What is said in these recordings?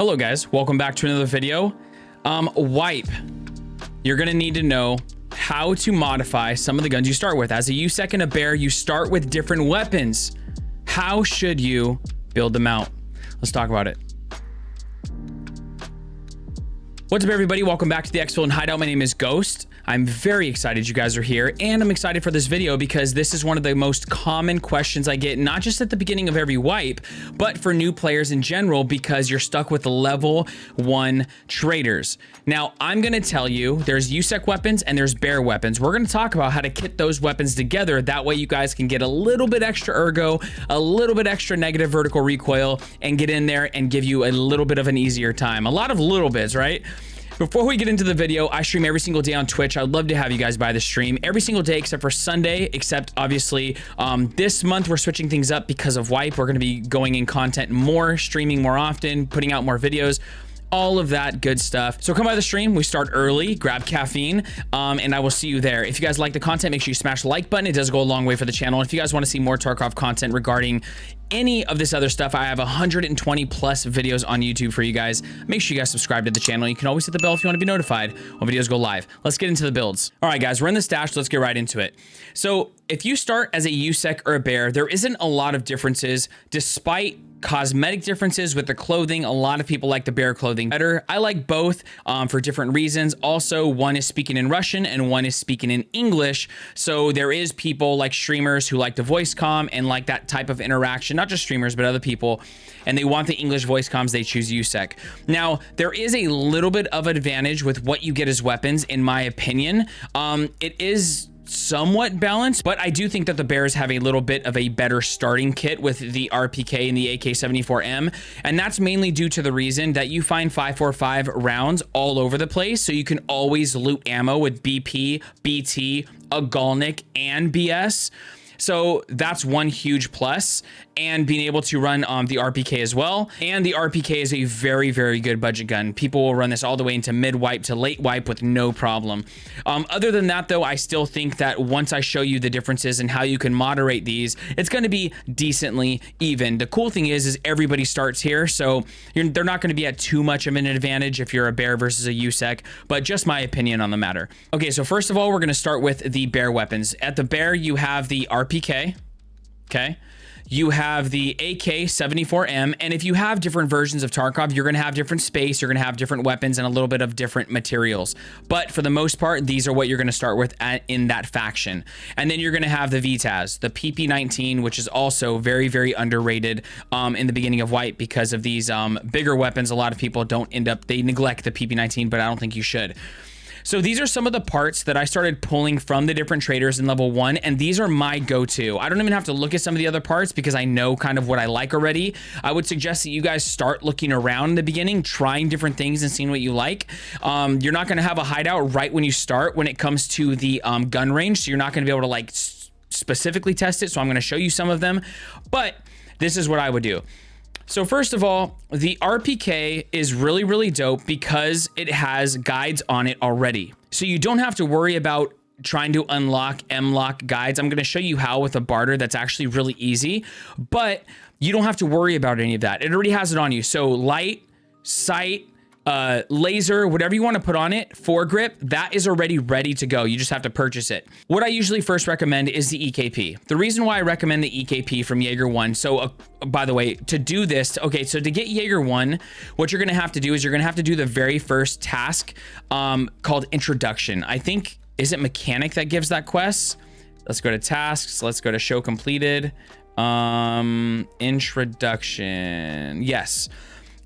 Hello guys, welcome back to another video. Wipe. You're gonna need to know how to modify some of the guns you start with. As a USEC and a bear, you start with different weapons. How should you build them out? Let's talk about it. What's up everybody? Welcome back to the X-Build and Hideout. My name is Ghost. I'm very excited you guys are here, and I'm excited for this video because this is one of the most common questions I get, not just at the beginning of every wipe, but for new players in general, because you're stuck with the level 1 traders. Now, I'm gonna tell you, there's USEC weapons and there's bear weapons. We're gonna talk about how to kit those weapons together. That way you guys can get a little bit extra ergo, a little bit extra negative vertical recoil, and get in there and give you a little bit of an easier time. A lot of little bits, right? Before we get into the video, I stream every single day on Twitch. I'd love to have you guys by the stream every single day except for Sunday, except obviously this month we're switching things up because of wipe. We're going to be going in content more, streaming more often, putting out more videos, all of that good stuff. So come by the stream. We start early, grab caffeine, and I will see you there. If you guys like the content, make sure you smash the like button. It does go a long way for the channel. And if you guys want to see more Tarkov content regarding any of this other stuff, I have 120 plus videos on YouTube for you guys. Make sure you guys subscribe to the channel. You can always hit the bell if you want to be notified when videos go live. Let's get into the builds. All right, guys, we're in the stash. Let's get right into it. So if you start as a USEC or a bear, there isn't a lot of differences despite cosmetic differences with the clothing. A lot of people like the bear clothing better. I like both for different reasons. Also, one is speaking in Russian and one is speaking in English. So there is people like streamers who like the voice comm and like that type of interaction, not just streamers, but other people, and they want the English voice comms, they choose USEC. Now, there is a little bit of advantage with what you get as weapons, in my opinion. It is somewhat balanced, but I do think that the bears have a little bit of a better starting kit with the RPK and the AK-74M, and that's mainly due to the reason that you find 5.45 rounds all over the place, so you can always loot ammo with BP, BT, a Galnik, and BS. So that's one huge plus, and being able to run the RPK as well. And the RPK is a very, very good budget gun. People will run this all the way into mid wipe to late wipe with no problem. Other than that though, I still think that once I show you the differences and how you can moderate these, it's going to be decently even. The cool thing is everybody starts here, so they're not going to be at too much of an advantage if you're a bear versus a USEC, but just my opinion on the matter. Okay, so first of all, we're going to start with the bear weapons. At the bear, you have the RPK, okay? You have the AK-74M, and if you have different versions of Tarkov, you're gonna have different space, you're gonna have different weapons, and a little bit of different materials. But for the most part, these are what you're gonna start with in that faction. And then you're gonna have the VTAS, the PP-19, which is also very, very underrated in the beginning of wipe because of these bigger weapons. A lot of people they neglect the PP-19, but I don't think you should. So these are some of the parts that I started pulling from the different traders in level 1, and these are my go-to. I don't even have to look at some of the other parts because I know kind of what I like already. I would suggest that you guys start looking around in the beginning, trying different things and seeing what you like. You're not gonna have a hideout right when you start when it comes to the gun range, so you're not gonna be able to like specifically test it, so I'm gonna show you some of them, but this is what I would do. So first of all, the RPK is really, really dope because it has guides on it already. So you don't have to worry about trying to unlock M-lock guides. I'm going to show you how with a barter. That's actually really easy, but you don't have to worry about any of that. It already has it on you. So light, sight, laser, whatever you want to put on it, foregrip, that is already ready to go. You just have to purchase it. What I usually first recommend is the EKP. The reason why I recommend the EKP from Jaeger 1, so by the way, to do this, okay, so to get Jaeger 1, what you're going to have to do is you're going to have to do the very first task called Introduction. I think, is it Mechanic that gives that quest? Let's go to tasks. Let's go to show completed. Introduction. Yes.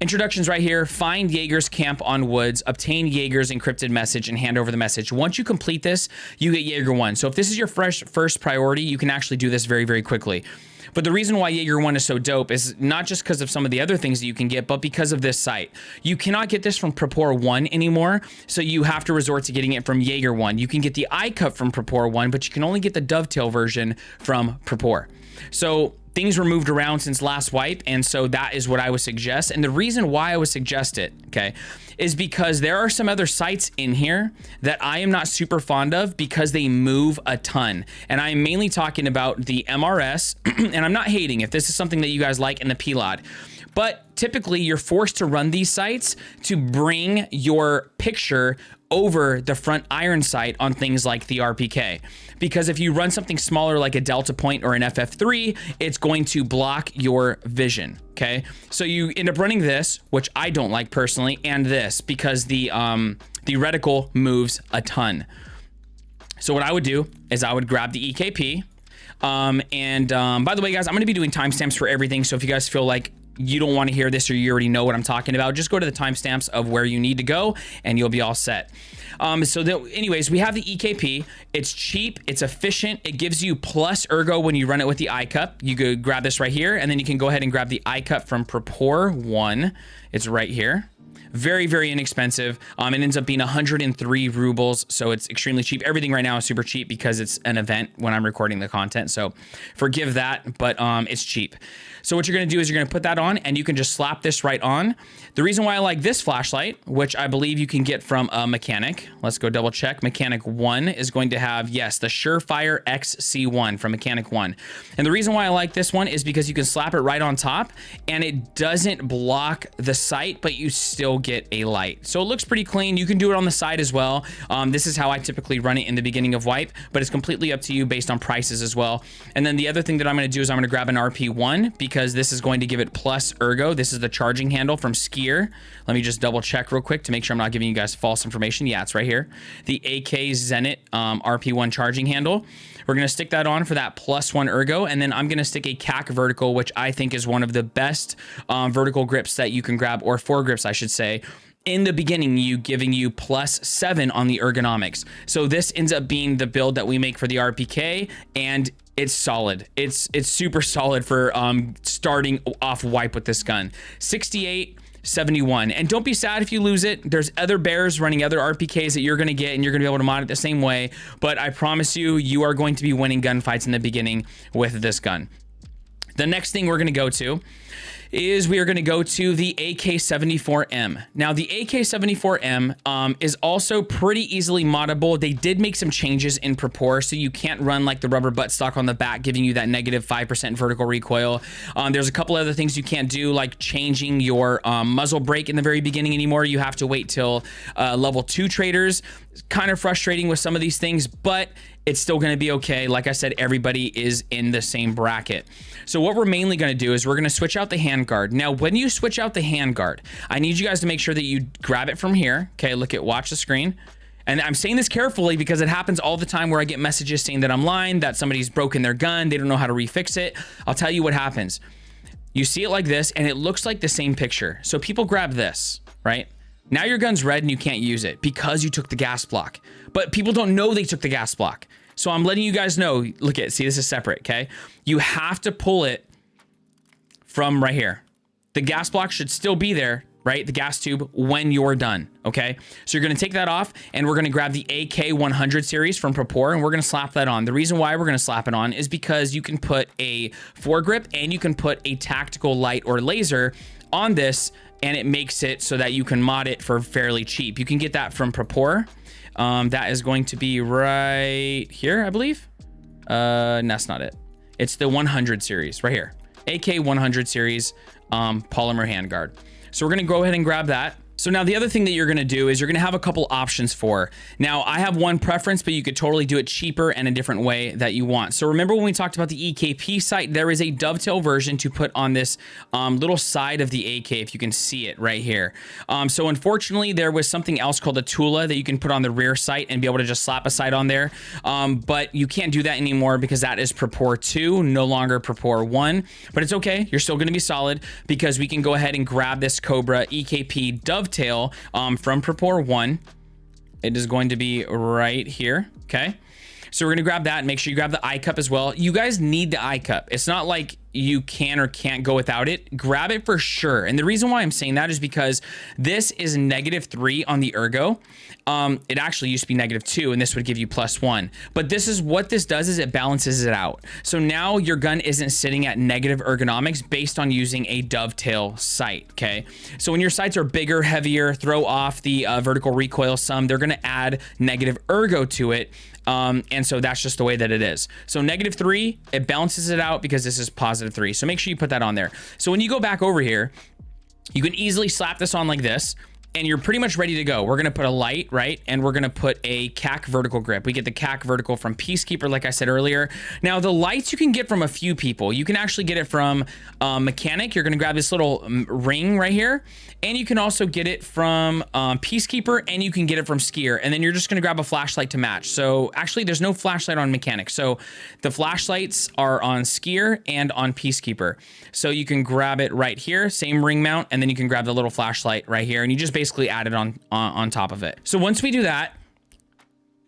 Introductions right here. Find Jaeger's camp on woods, obtain Jaeger's encrypted message, and hand over the message. Once you complete this, you get Jaeger 1. So if this is your first priority, you can actually do this very, very quickly. But the reason why Jaeger 1 is so dope is not just because of some of the other things that you can get, but because of this site. You cannot get this from Prapor 1 anymore, so you have to resort to getting it from Jaeger 1. You can get the eye cut from Prapor 1, but you can only get the dovetail version from Prapor. So things were moved around since last wipe, and so that is what I would suggest. And the reason why I would suggest it, okay, is because there are some other sites in here that I am not super fond of because they move a ton. And I'm mainly talking about the MRS, and I'm not hating if this is something that you guys like, in the PLOD. But typically you're forced to run these sights to bring your picture over the front iron sight on things like the RPK. Because if you run something smaller like a Delta Point or an FF3, it's going to block your vision, okay? So you end up running this, which I don't like personally, and this, because the reticle moves a ton. So what I would do is I would grab the EKP, by the way, guys, I'm gonna be doing timestamps for everything, so if you guys feel like you don't want to hear this or you already know what I'm talking about, just go to the timestamps of where you need to go and you'll be all set. Anyways, we have the EKP. It's cheap, it's efficient, it gives you plus ergo when you run it with the iCup. You go grab this right here, and then you can go ahead and grab the iCup from Propor 1. It's right here. Very, very inexpensive. It ends up being 103 rubles, so it's extremely cheap. Everything right now is super cheap because it's an event when I'm recording the content, so forgive that, but it's cheap. So what you're gonna do is you're gonna put that on, and you can just slap this right on. The reason why I like this flashlight, which I believe you can get from a mechanic, let's go double check. Mechanic 1 is going to have, yes, the Surefire XC1 from Mechanic 1. And the reason why I like this one is because you can slap it right on top, and it doesn't block the sight, but you still get a light. So it looks pretty clean. You can do it on the side as well. This is how I typically run it in the beginning of wipe, but it's completely up to you based on prices as well. And then the other thing that I'm gonna do is I'm gonna grab an RP1 because this is going to give it plus ergo. This is the charging handle from Skier. Let me just double check real quick to make sure I'm not giving you guys false information. Yeah, it's right here. The AK Zenit RP1 charging handle. We're gonna stick that on for that +1 ergo, and then I'm gonna stick a CAC vertical, which I think is one of the best vertical grips that you can grab, or foregrips, I should say. In the beginning, giving you +7 on the ergonomics. So this ends up being the build that we make for the RPK, and it's solid. It's super solid for starting off wipe with this gun. 68, 71. And don't be sad if you lose it. There's other bears running other RPKs that you're gonna get, and you're gonna be able to mod it the same way. But I promise you, you are going to be winning gunfights in the beginning with this gun. The next thing we're gonna go to is we are going to go to the AK-74M. Now, the AK-74M is also pretty easily moddable. They did make some changes in Propor, so you can't run like the rubber buttstock on the back, giving you that -5% vertical recoil. There's a couple other things you can't do, like changing your muzzle brake in the very beginning anymore. You have to wait till level 2 traders. It's kind of frustrating with some of these things, but it's still going to be okay. Like I said, everybody is in the same bracket. So what we're mainly going to do is we're going to switch out the handguard. Now, when you switch out the handguard, I need you guys to make sure that you grab it from here. Okay, watch the screen. And I'm saying this carefully because it happens all the time where I get messages saying that I'm lying, that somebody's broken their gun, they don't know how to refix it. I'll tell you what happens. You see it like this, and it looks like the same picture. So people grab this, right? Now your gun's red and you can't use it because you took the gas block. But people don't know they took the gas block. So I'm letting you guys know, look at, see, this is separate, okay? You have to pull it from right here. The gas block should still be there, right? The gas tube when you're done, okay? So you're gonna take that off, and we're gonna grab the AK-100 series from Propor, and we're gonna slap that on. The reason why we're gonna slap it on is because you can put a foregrip and you can put a tactical light or laser on this, and it makes it so that you can mod it for fairly cheap. You can get that from Propor. That is going to be right here, I believe. That's not it. It's the 100 series right here. AK-100 series polymer handguard. So we're gonna go ahead and grab that. So now the other thing that you're gonna do is you're gonna have a couple options for. Now I have one preference, but you could totally do it cheaper and a different way that you want. So remember when we talked about the EKP sight, there is a dovetail version to put on this little side of the AK, if you can see it right here. So unfortunately there was something else called a Tula that you can put on the rear sight and be able to just slap a sight on there. But you can't do that anymore because that is Propor 2, no longer Propor 1, but it's okay. You're still gonna be solid because we can go ahead and grab this Cobra EKP dovetail from Propor 1. It is going to be right here, okay? So we're gonna grab that and make sure you grab the iCup as well. You guys need the iCup. It's not like you can or can't go without it. Grab it for sure. And the reason why I'm saying that is because this is -3 on the ergo. It actually used to be -2, and this would give you +1. But this is what this does, is it balances it out. So now your gun isn't sitting at negative ergonomics based on using a dovetail sight, okay? So when your sights are bigger, heavier, throw off the vertical recoil some, they're gonna add negative ergo to it. And so that's just the way that it is. So -3, it balances it out because this is +3. So make sure you put that on there. So when you go back over here, You can easily slap this on like this, and you're pretty much ready to go. We're gonna put a light, right? And we're gonna put a CAC vertical grip. We get the CAC vertical from Peacekeeper, like I said earlier. Now, the lights you can get from a few people. You can actually get it from Mechanic. You're gonna grab this little ring right here. And you can also get it from Peacekeeper, and you can get it from Skier. And then you're just gonna grab a flashlight to match. So actually, there's no flashlight on Mechanic. So the flashlights are on Skier and on Peacekeeper. So you can grab it right here, same ring mount, and then you can grab the little flashlight right here, and you just basically add it on top of it. So once we do that,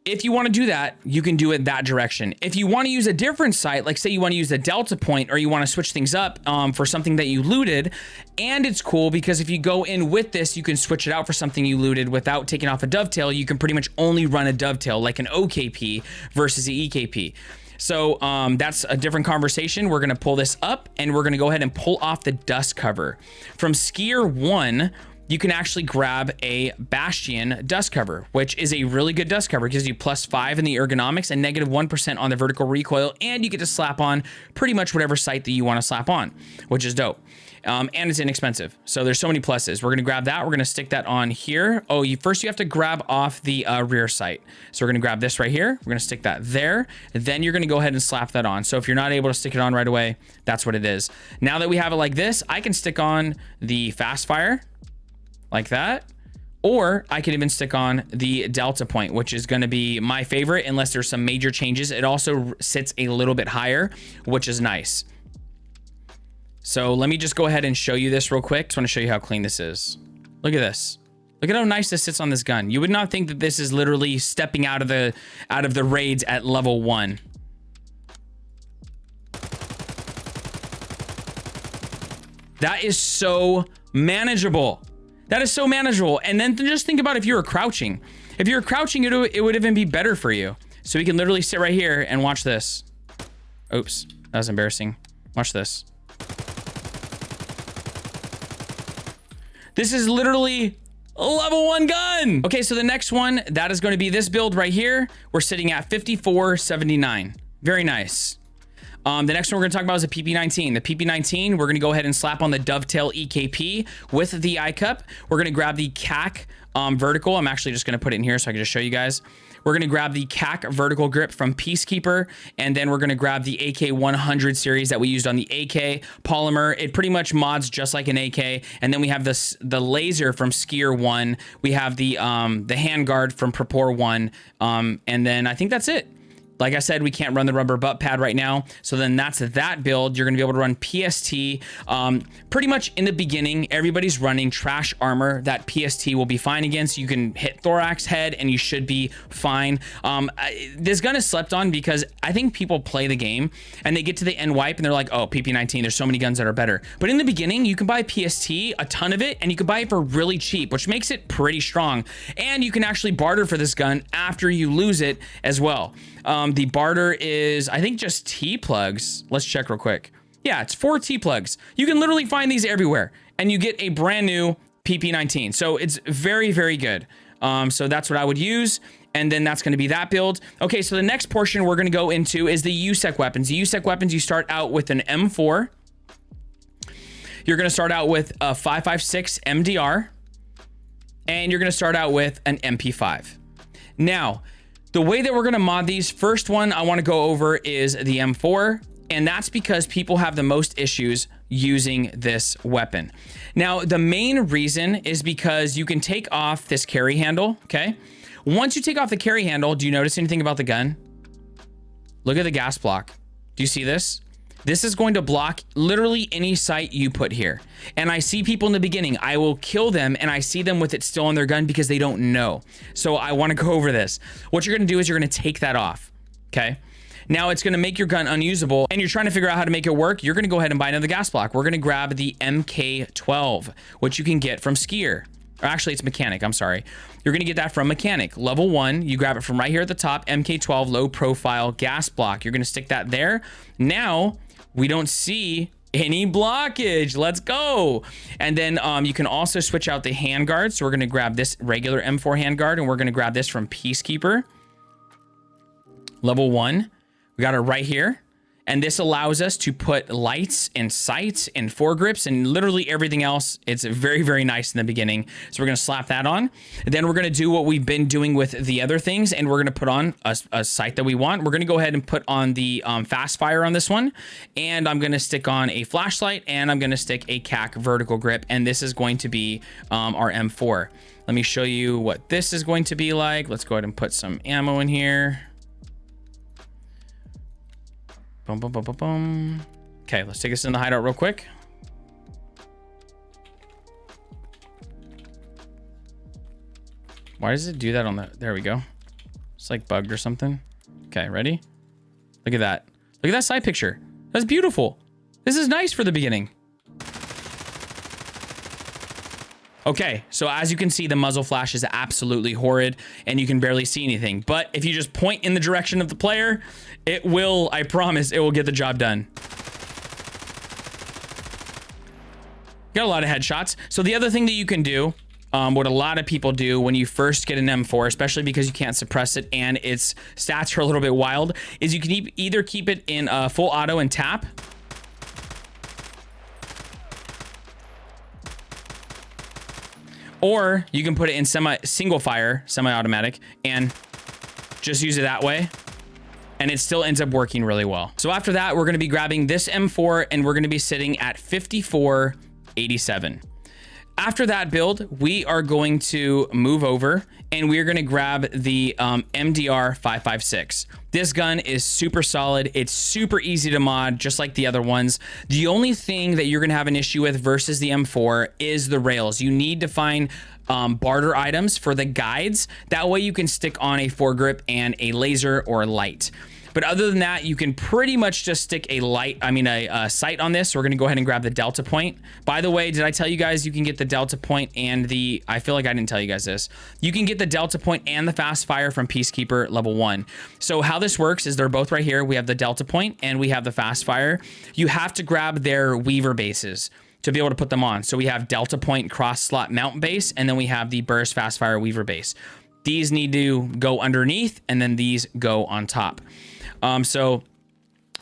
if you want to do that, you can do it that direction. If you want to use a different sight, like say you want to use the Delta point, or you want to switch things up for something that you looted, and it's cool because if you go in with this, you can switch it out for something you looted without taking off a dovetail. You can pretty much only run a dovetail like an OKP versus the EKP. So that's a different conversation. We're gonna pull this up, and we're gonna go ahead and pull off the dust cover. From Skier 1, you can actually grab a Bastion dust cover, which is a really good dust cover. It gives you +5 in the ergonomics and -1% on the vertical recoil, and you get to slap on pretty much whatever sight that you want to slap on, which is dope. And it's inexpensive. So there's so many pluses. We're gonna grab that. We're gonna stick that on here. Oh, first you have to grab off the rear sight. So we're gonna grab this right here. We're gonna stick that there. Then you're gonna go ahead and slap that on. So if you're not able to stick it on right away, that's what it is. Now that we have it like this, I can stick on the fast fire like that, or I can even stick on the Delta point, which is going to be my favorite unless there's some major changes. It also sits a little bit higher, which is nice. So let me just go ahead and show you this real quick. Just want to show you how clean this is. Look at this. Look at how nice this sits on this gun. You would not think that this is literally stepping out of the raids at level 1. That is so manageable. That is so manageable. And then just think about if you were crouching. If you're crouching, it would even be better for you. So we can literally sit right here and watch this. Oops, that was embarrassing. Watch this. This is literally a level 1 gun. Okay, so the next one, that is going to be this build right here. We're sitting at 5479. Very nice. The next one we're gonna talk about is a PP-19. The PP-19, we're gonna go ahead and slap on the Dovetail EKP with the I-cup. We're gonna grab the CAC vertical. I'm actually just gonna put it in here so I can just show you guys. We're gonna grab the CAC vertical grip from Peacekeeper, and then we're gonna grab the AK-100 series that we used on the AK polymer. It pretty much mods just like an AK. And then we have the laser from Skier 1. We have the handguard from Prepor 1. And then I think that's it. Like I said, we can't run the rubber butt pad right now. So then that's that build. You're gonna be able to run PST. Pretty much in the beginning, everybody's running trash armor that PST will be fine against. You can hit thorax head and you should be fine. This gun is slept on because I think people play the game and they get to the end wipe and they're like, oh, PP-19, there's so many guns that are better. But in the beginning, you can buy PST, a ton of it, and you can buy it for really cheap, which makes it pretty strong. And you can actually barter for this gun after you lose it as well. The barter is, I think, just T-plugs. Let's check real quick. Yeah, it's 4 T-plugs. You can literally find these everywhere, and you get a brand new PP-19. So it's very, very good. So that's what I would use. And then that's going to be that build. Okay, so the next portion we're going to go into is the USEC weapons. The USEC weapons, you start out with an M4. You're going to start out with a 5.56 MDR. And you're going to start out with an MP5. Now, the way that we're going to mod these, first one I want to go over is the M4, and that's because people have the most issues using this weapon. Now, the main reason is because you can take off this carry handle, okay? Once you take off the carry handle, do you notice anything about the gun? Look at the gas block. Do you see this? This is going to block literally any sight you put here. And I see people in the beginning, I will kill them and I see them with it still on their gun because they don't know. So I want to go over this. What you're going to do is you're going to take that off, okay? Now it's going to make your gun unusable and you're trying to figure out how to make it work. You're going to go ahead and buy another gas block. We're going to grab the MK12, which you can get from Skier. Or actually, it's Mechanic, I'm sorry. You're going to get that from Mechanic. Level 1, you grab it from right here at the top, MK12 low profile gas block. You're going to stick that there. Now, we don't see any blockage. Let's go. And then you can also switch out the handguard. So we're going to grab this regular M4 handguard and we're going to grab this from Peacekeeper. Level 1. We got it right here. And this allows us to put lights and sights and foregrips and literally everything else. It's very, very nice in the beginning. So we're going to slap that on. And then we're going to do what we've been doing with the other things. And we're going to put on a sight that we want. We're going to go ahead and put on the fast fire on this one. And I'm going to stick on a flashlight, and I'm going to stick a CAC vertical grip. And this is going to be our M4. Let me show you what this is going to be like. Let's go ahead and put some ammo in here. Boom, boom, boom, boom, boom. Okay, let's take us in the hideout real quick. Why does it do that on the... There we go. It's like bugged or something. Okay, ready? Look at that. Look at that side picture. That's beautiful. This is nice for the beginning. Okay, so as you can see, the muzzle flash is absolutely horrid and you can barely see anything. But if you just point in the direction of the player, it will, I promise, it will get the job done. Got a lot of headshots. So the other thing that you can do, what a lot of people do when you first get an M4, especially because you can't suppress it and its stats are a little bit wild, is you can either keep it in full auto and tap, or you can put it in single fire, semi-automatic, and just use it that way. And it still ends up working really well. So after that, we're going to be grabbing this M4 and we're going to be sitting at 5487. After that build, we are going to move over and we're going to grab the MDR 556. This gun is super solid. It's super easy to mod, just like the other ones. The only thing that you're going to have an issue with versus the M4 is the rails. You need to find barter items for the guides. That way you can stick on a foregrip and a laser or a light. But other than that, you can pretty much just stick a sight on this. So we're going to go ahead and grab the Delta Point. By the way, did I tell you guys you can get the Delta Point and I feel like I didn't tell you guys this. You can get the Delta Point and the fast fire from Peacekeeper level 1. So how this works is they're both right here. We have the Delta Point and we have the fast fire. You have to grab their Weaver bases to be able to put them on. So we have Delta Point cross slot mount base, and then we have the Burst fast fire Weaver base. These need to go underneath and then these go on top. So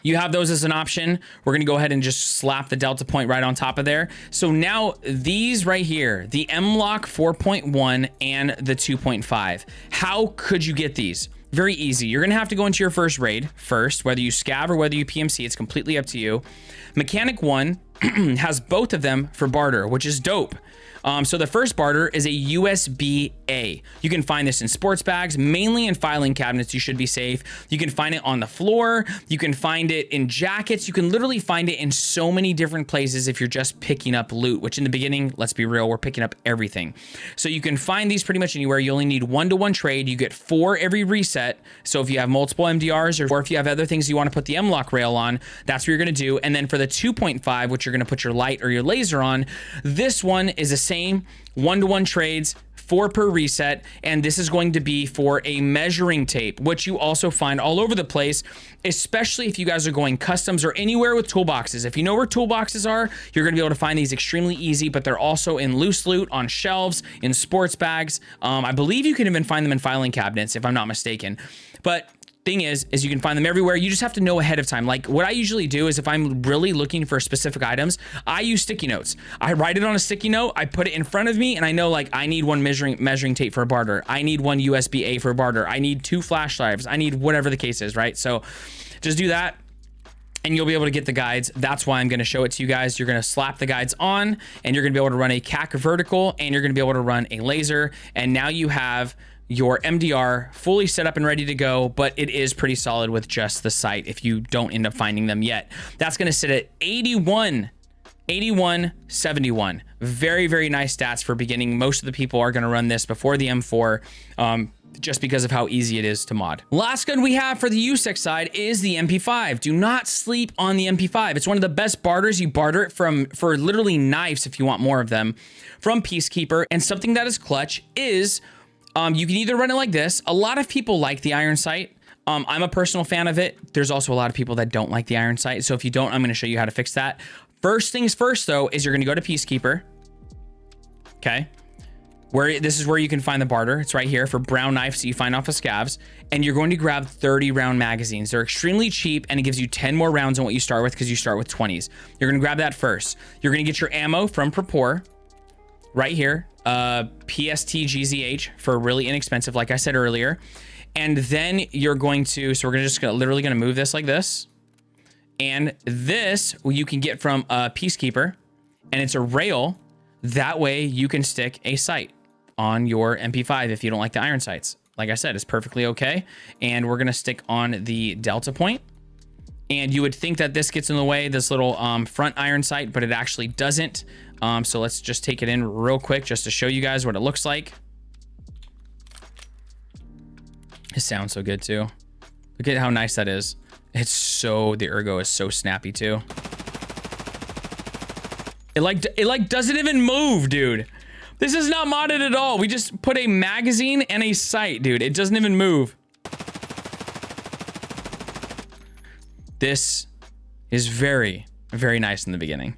you have those as an option. We're going to go ahead and just slap the Delta Point right on top of there. So now these right here, the M-Lock 4.1 and the 2.5, how could you get these? Very easy. You're going to have to go into your first raid first, whether you scav or whether you PMC, it's completely up to you. Mechanic 1 has both of them for barter, which is dope. So the first barter is a USB-A. You can find this in sports bags, mainly in filing cabinets. You should be safe. You can find it on the floor. You can find it in jackets. You can literally find it in so many different places if you're just picking up loot, which in the beginning, let's be real, we're picking up everything. So you can find these pretty much anywhere. You only need 1-to-1 trade. You get 4 every reset. So if you have multiple MDRs or if you have other things you want to put the M-Lock rail on, that's what you're going to do. And then for the 2.5, which you're going to put your light or your laser on, this one is the same 1-to-1 trades, 4 per reset, and this is going to be for a measuring tape, which you also find all over the place, especially if you guys are going customs or anywhere with toolboxes. If you know where toolboxes are, you're going to be able to find these extremely easy, but they're also in loose loot, on shelves, in sports bags. I believe you can even find them in filing cabinets, if I'm not mistaken. But thing is you can find them everywhere. You just have to know ahead of time. Like what I usually do is if I'm really looking for specific items, I use sticky notes. I write it on a sticky note, I put it in front of me, and I know like I need one measuring tape for a barter. I need one USB-A for a barter. I need 2 flash drives. I need whatever the case is, right? So just do that and you'll be able to get the guides. That's why I'm going to show it to you guys. You're going to slap the guides on and you're going to be able to run a CAC vertical and you're going to be able to run a laser. And now you have your MDR fully set up and ready to go, but it is pretty solid with just the sight if you don't end up finding them yet. That's going to sit at 81, 71. Very, very nice stats for beginning. Most of the people are going to run this before the M4, just because of how easy it is to mod. Last gun we have for the USEC side is the MP5. Do not sleep on the MP5. It's one of the best barters. You barter it for literally knives if you want more of them from Peacekeeper. And something that is clutch is you can either run it like this. A lot of people like the iron sight. I'm a personal fan of it. There's also a lot of people that don't like the iron sight. So if you don't, I'm going to show you how to fix that. First things first, though, is you're going to go to Peacekeeper. Okay. where this is where you can find the barter. It's right here for brown knives that you find off of scavs. And you're going to grab 30 round magazines. They're extremely cheap and it gives you 10 more rounds than what you start with because you start with 20s. You're going to grab that first. You're going to get your ammo from Prapor right here. PST-GZH for really inexpensive, like I said earlier. And then you're going to, so we're literally going to move this like this. And this you can get from a Peacekeeper, and it's a rail. That way you can stick a sight on your MP5 if you don't like the iron sights. Like I said, it's perfectly okay. And we're gonna stick on the Delta point. And you would think that this gets in the way, this little front iron sight, but it actually doesn't. So let's just take it in real quick just to show you guys what it looks like. It sounds so good too. Look at how nice that is. It's so, the ergo is so snappy too. It like doesn't even move, dude. This is not modded at all. We just put a magazine and a sight, dude. It doesn't even move. This is very, very nice in the beginning.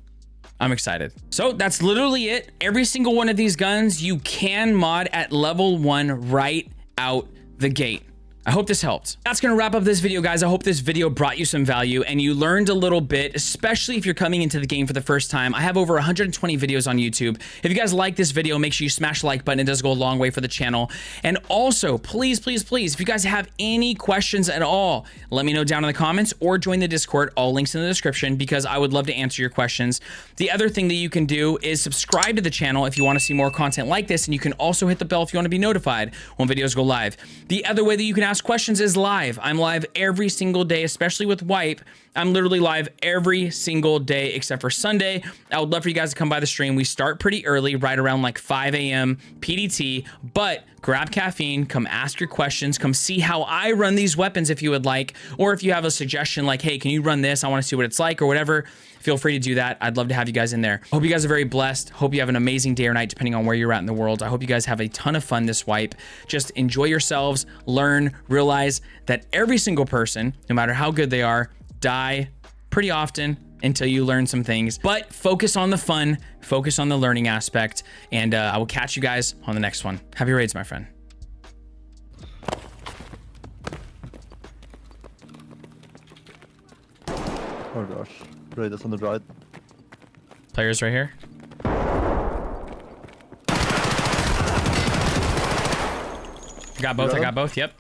I'm excited. So that's literally it. Every single one of these guns you can mod at level 1 right out the gate. I hope this helped. That's gonna wrap up this video, guys. I hope this video brought you some value and you learned a little bit, especially if you're coming into the game for the first time. I have over 120 videos on YouTube. If you guys like this video, make sure you smash the like button. It does go a long way for the channel. And also, please, please, please, if you guys have any questions at all, let me know down in the comments or join the Discord. All links in the description because I would love to answer your questions. The other thing that you can do is subscribe to the channel if you want to see more content like this, and you can also hit the bell if you want to be notified when videos go live. The other way that you can ask questions is live. I'm live every single day, especially with Wipe. I'm literally live every single day except for Sunday. I would love for you guys to come by the stream. We start pretty early, right around like 5 a.m. PDT, but grab caffeine, come ask your questions, come see how I run these weapons if you would like, or if you have a suggestion like, hey, can you run this? I want to see what it's like or whatever. Feel free to do that. I'd love to have you guys in there. Hope you guys are very blessed. Hope you have an amazing day or night, depending on where you're at in the world. I hope you guys have a ton of fun this wipe. Just enjoy yourselves, learn, realize that every single person, no matter how good they are, die pretty often until you learn some things. But focus on the fun, focus on the learning aspect, and I will catch you guys on the next one. Happy raids, my friend. Oh gosh. Raiders on the right. Players right here. I got both. I got both. Yep.